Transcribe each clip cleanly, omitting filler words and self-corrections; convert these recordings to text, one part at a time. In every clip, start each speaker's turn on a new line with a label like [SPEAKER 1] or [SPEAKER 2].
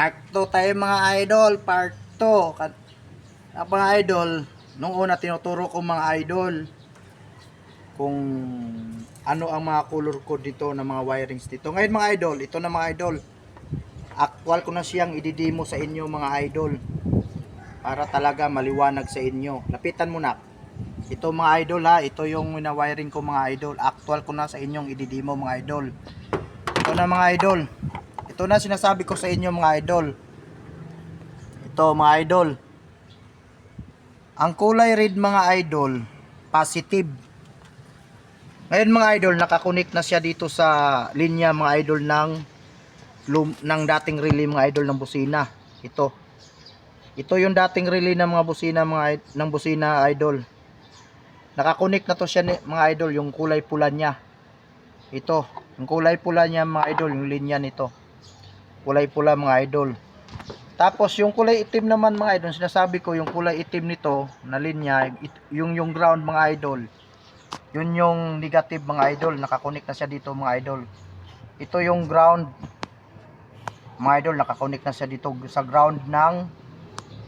[SPEAKER 1] Part 2 tayo mga idol, part 2. Mga idol, nung una tinuturo ko mga idol kung ano ang mga color code dito ng mga wirings dito. Ngayon mga idol, ito na mga idol. Actual ko na siyang ididemo sa inyo mga idol para talaga maliwanag sa inyo. Lapitan mo na. Ito mga idol ha, ito yung wiring ko mga idol. Actual ko na sa inyong ididemo mga idol. Ito na mga idol. Ito na sinasabi ko sa inyo mga idol. Ito mga idol. Ang kulay red mga idol, positive. Ngayon mga idol, nakakonect na siya dito sa linya mga idol ng dating relay mga idol ng busina. Ito. Ito yung dating relay ng mga busina ng busina idol. Nakakonect na to siya mga idol, yung kulay pula niya. Ito, yung kulay pula niya mga idol, yung linya nito. Kulay pula mga idol. Tapos yung kulay itim naman mga idol, sinasabi ko yung kulay itim nito na linya, yung ground mga idol. Yun yung negative mga idol, nakakonect na siya dito mga idol. Ito yung ground mga idol, nakakonect na siya dito sa ground ng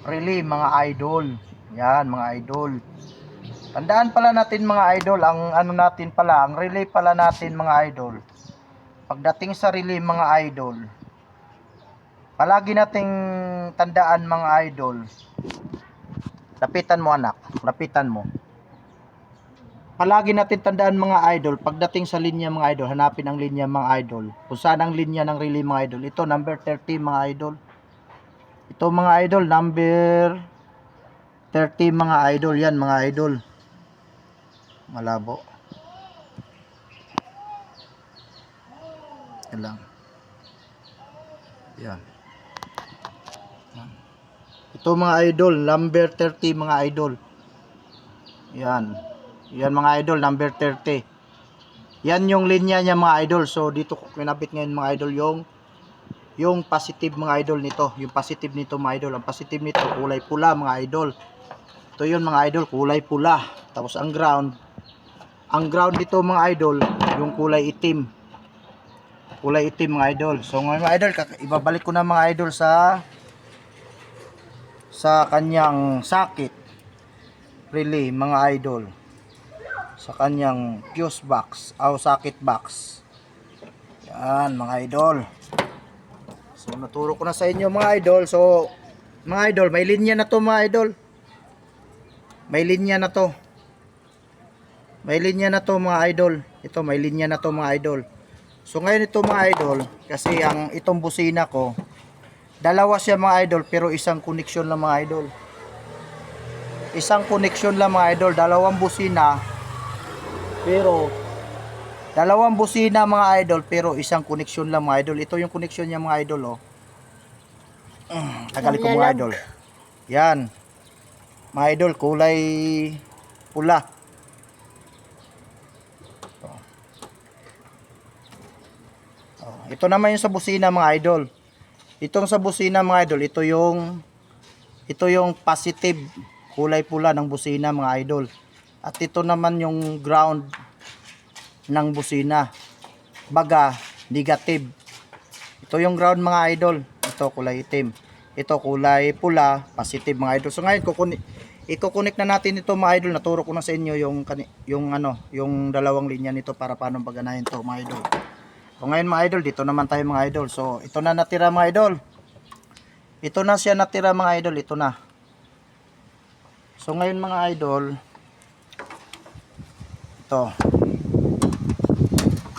[SPEAKER 1] relay mga idol. Yan mga idol. Tandaan pala natin mga idol, ang ano natin pala, ang relay pala natin mga idol. Pagdating sa relay mga idol, palagi nating tandaan mga idol. Lapitan mo anak, lapitan mo. Palagi natin tandaan mga idol, pagdating sa linya mga idol, hanapin ang linya mga idol. Kung saan ang linya ng relay mga idol. Ito number 30 mga idol. Ito mga idol, number 30 mga idol. Yan mga idol. Malabo. Yan lang. Yan. Ito mga idol, number 30 mga idol. Yan. Yan mga idol, number 30. Yan yung linya niya mga idol. So dito ko kinabit ngayon mga idol yung positive mga idol nito. Yung positive nito mga idol. Ang positive nito kulay pula mga idol. Ito yun mga idol, kulay pula. Tapos ang ground nito mga idol, yung kulay itim. Kulay itim mga idol. So ngayon mga idol, ibabalik ko na mga idol sa kanyang socket relay mga idol, sa kanyang fuse box o socket box. Yan mga idol. So naturo ko na sa inyo mga idol. So mga idol, may linya na to mga idol. May linya na to. May linya na to mga idol. Ito may linya na to mga idol. So ngayon ito mga idol, kasi itong busina ko, dalawa siya mga idol pero isang connection lang mga idol. Isang connection lang mga idol, dalawang busina mga idol pero isang connection lang mga idol. Ito yung connection niya mga idol oh. Tagali ko mga idol. Yan. Mga idol, kulay pula. Ito naman yung sa busina mga idol. Itong sa busina mga idol, ito yung positive kulay pula ng busina mga idol. At ito naman yung ground ng busina. Baga, negative. Ito yung ground mga idol. Ito kulay itim. Ito kulay pula, positive mga idol. So ngayon i-connect na natin ito mga idol. Naturo ko na sa inyo yung dalawang linya nito para paano paganahin to mga idol. So ngayon mga idol, dito naman tayo mga idol. So ito na natira mga idol. Ito na siya natira mga idol, ito na. So ngayon mga idol, ito.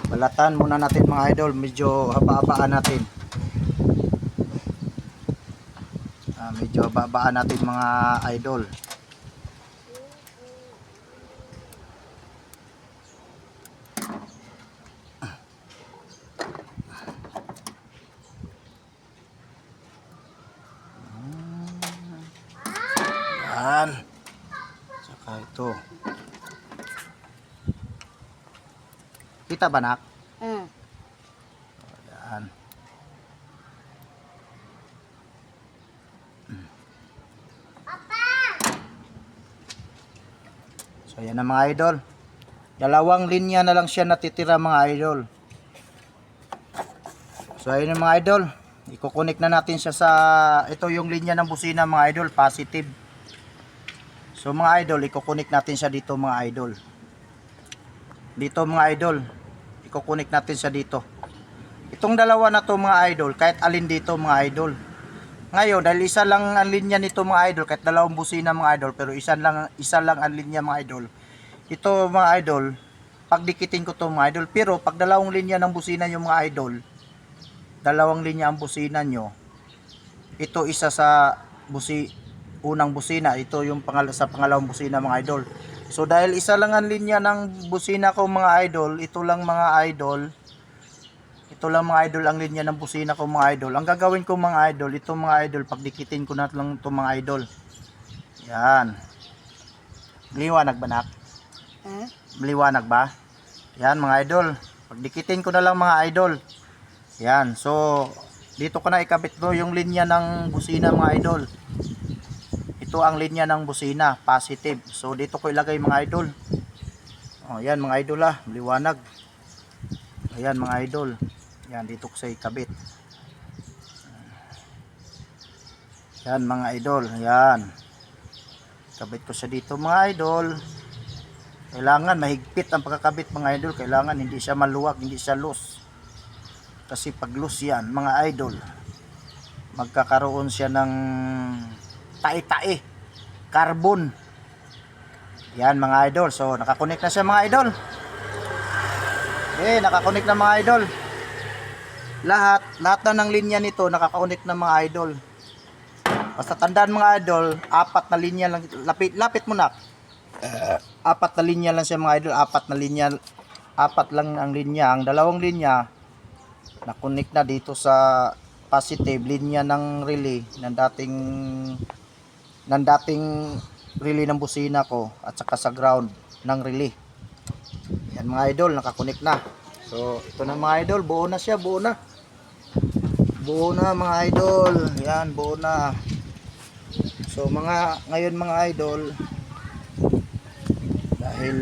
[SPEAKER 1] Balatan muna natin mga idol, medyo haba-habaan natin. Medyo haba-habaan natin mga idol. Yan. Saka ito. Kita ba nak? Yan. So yan na mga idol. Dalawang linya na lang siya natitira mga idol. So ayun mga idol. Iko-connect na natin siya sa, ito yung linya ng busina mga idol, positive. So mga idol, iko-connect natin siya dito mga idol. Dito mga idol, iko-connect natin siya dito. Itong dalawa na to mga idol, kahit alin dito mga idol. Ngayon, dahil isa lang ang linya nito mga idol, kahit dalawang busina mga idol, pero isa lang ang linya mga idol. Ito mga idol, pagdikitin ko to mga idol, pero pag dalawang linya ng busina nyo mga idol, dalawang linya ang busina nyo, ito isa sa unang busina, ito yung sa pangalawang busina mga idol. So dahil isa lang ang linya ng busina ko mga idol, ito lang mga idol ang linya ng busina ko mga idol. Ang gagawin ko mga idol, ito mga idol, pagdikitin ko na lang ito mga idol. Yan. Liwanag ba nak? Liwanag ba? Yan mga idol. Pagdikitin ko na lang mga idol. Yan. So, dito ko na ikabit to yung linya ng busina mga idol. Ito ang linya ng busina, positive. So, dito ko ilagay mga idol. Oh, yan mga idol liwanag. Ayan mga idol. Yan, dito ko sa ikabit. Yan mga idol. Yan. Kabit ko siya dito mga idol. Kailangan mahigpit ang pagkakabit mga idol. Kailangan hindi siya maluwag, hindi siya loose. Kasi pag loose yan mga idol, magkakaroon siya ng tae-tae, carbon. Yan mga idol. So nakakonect na siya mga idol. Okay, nakakonect na mga idol. Lahat na ng linya nito nakakonect na mga idol. Basta tandaan mga idol, apat na linya lang, lapit mo na. Apat na linya lang siya mga idol, apat lang ang linya. Ang dalawang linya na-connect na dito sa positive linya ng relay ng dating relay ng busina ko at saka sa ground ng relay. Yan mga idol, nakakonect na. So ito na mga idol, buo na siya, buo na mga idol. Yan, buo na. So ngayon mga idol, dahil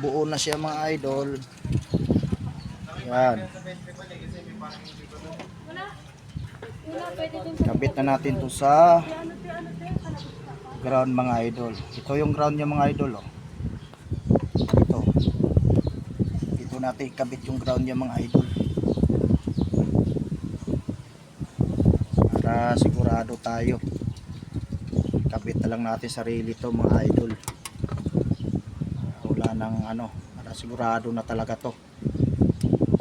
[SPEAKER 1] buo na siya mga idol, yan, kabit na natin to sa ground mga idol. Ito yung ground niya mga idol dito natin ikabit yung ground niya mga idol, para sigurado tayo. Kabit na lang natin sarili to mga idol. Wala nang para sigurado na talaga to.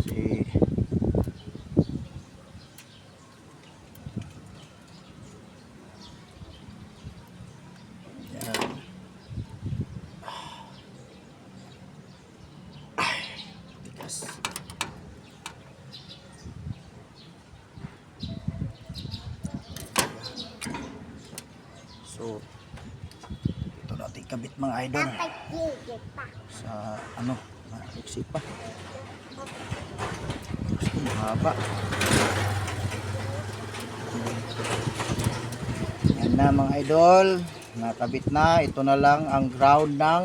[SPEAKER 1] Kasi yan. Tigas. So ito natin kabit mga idol sa maiksi pa. Gusto mahaba. Yan na mga idol, nakabit na. Ito na lang ang ground ng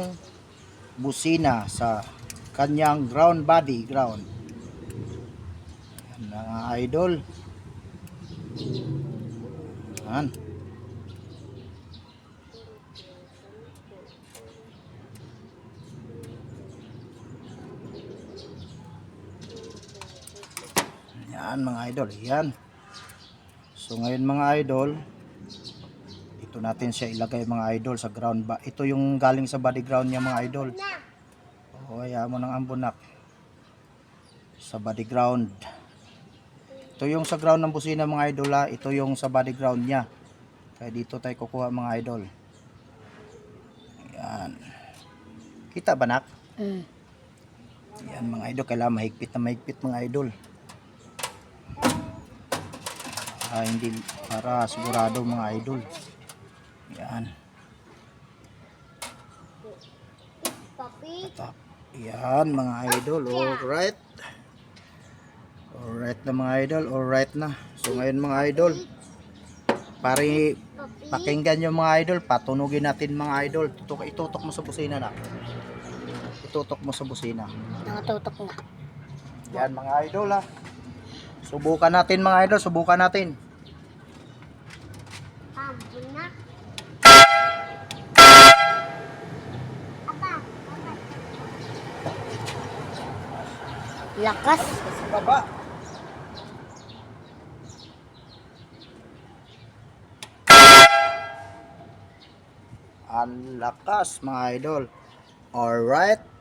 [SPEAKER 1] busina sa kanyang ground body. Yan na mga idol. Yan. Yan mga idol, yan. So ngayon mga idol, ito natin siya ilagay mga idol sa ground ba. Ito yung galing sa body ground niya mga idol. O hayaan mo ng ambunak. Sa body ground. Ito yung sa ground ng busina mga idol ito yung sa body ground niya. Kaya dito tayo kukuha mga idol. Yan. Kita ba nak? Yan mga idol, kailangan mahigpit na mahigpit mga idol. Hindi para sigurado mga idol. Yan. Yan mga idol. Alright. Alright na mga idol. Alright na. So ngayon mga idol, pakinggan nyo mga idol. Patunugin natin mga idol. Itutok mo sa busina na. Itutok mo sa busina.
[SPEAKER 2] Nakatutok na.
[SPEAKER 1] Yan mga idol Subukan natin mga idol, subukan natin.
[SPEAKER 2] Lakas.
[SPEAKER 1] Sa baba. Ang lakas mga idol. Alright.